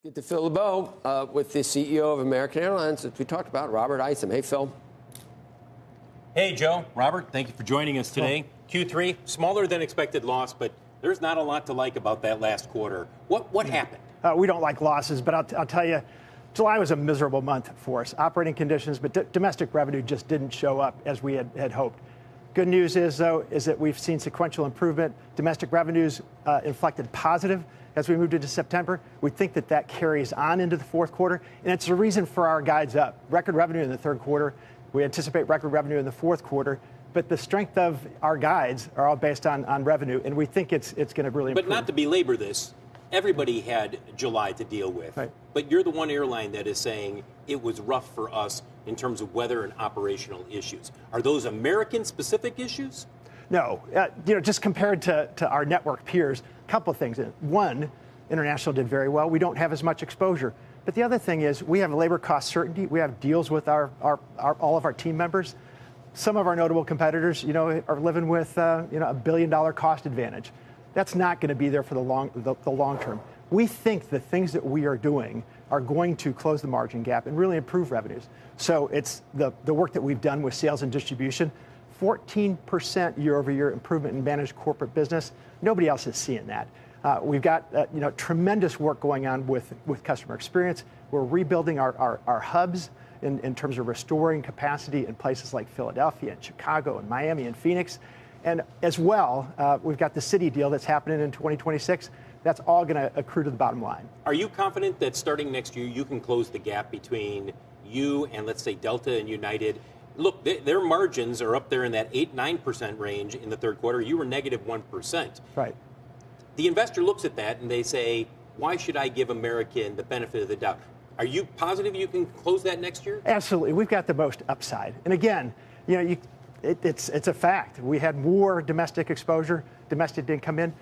Get to Phil LeBeau with the CEO of American Airlines, as we talked about, Robert Isom. Hey, Phil. Hey, Joe. Robert, thank you for joining us today. Q3, smaller than expected loss, but there's not a lot to like about that last quarter. What happened? We don't like losses, but I'll tell you, July was a miserable month for us. Operating conditions, but domestic revenue just didn't show up as we had hoped. Good news is, though, is that we've seen sequential improvement. Domestic revenues inflected positive as we moved into September. We think that carries on into the fourth quarter, and it's the reason for our guides up. Record revenue in the third quarter. We anticipate record revenue in the fourth quarter, but the strength of our guides are all based on revenue, and we think it's going to really improve. But not to belabor this, everybody had July to deal with. Right. But you're the one airline that is saying it was rough for us in terms of weather and operational issues. Are those American-specific issues? No. Just compared to our network peers, a couple of things. One, international did very well. We don't have as much exposure. But the other thing is we have labor cost certainty. We have deals with all of our team members. Some of our notable competitors, are living with a $1 billion cost advantage. That's not going to be there for the long term. We think the things that we are doing are going to close the margin gap and really improve revenues. So it's the work that we've done with sales and distribution. 14% year-over-year improvement in managed corporate business. Nobody else is seeing that. We've got tremendous work going on with customer experience. We're rebuilding our hubs in terms of restoring capacity in places like Philadelphia and Chicago and Miami and Phoenix. And as well, we've got the city deal that's happening in 2026. That's all going to accrue to the bottom line. Are you confident that starting next year, you can close the gap between you and, let's say, Delta and United? Look, their margins are up there in that 8-9% range in the third quarter. You were negative 1%. Right. The investor looks at that and they say, why should I give American the benefit of the doubt? Are you positive you can close that next year? Absolutely. We've got the most upside. And again, it's a fact. We had more domestic exposure. Domestic didn't come in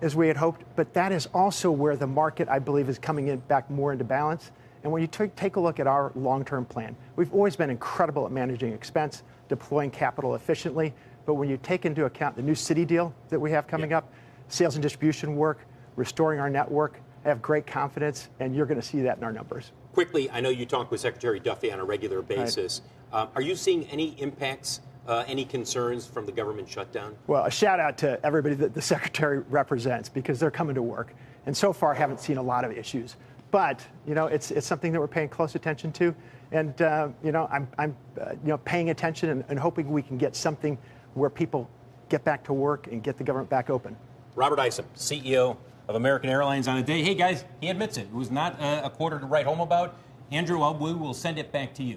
as we had hoped. But that is also where the market, I believe, is coming back more into balance. And when you take a look at our long-term plan, we've always been incredible at managing expense, deploying capital efficiently. But when you take into account the new city deal that we have coming up, sales and distribution work, restoring our network, I have great confidence, and you're going to see that in our numbers. Quickly, I know you talk with Secretary Duffy on a regular basis. Right. Are you seeing any impacts, any concerns from the government shutdown? Well, a shout out to everybody that the Secretary represents, because they're coming to work. And so far, haven't seen a lot of issues. But, it's something that we're paying close attention to. And, I'm paying attention and hoping we can get something where people get back to work and get the government back open. Robert Isom, CEO of American Airlines on a day. Hey, guys, he admits it. It was not a quarter to write home about. Andrew, we will send it back to you.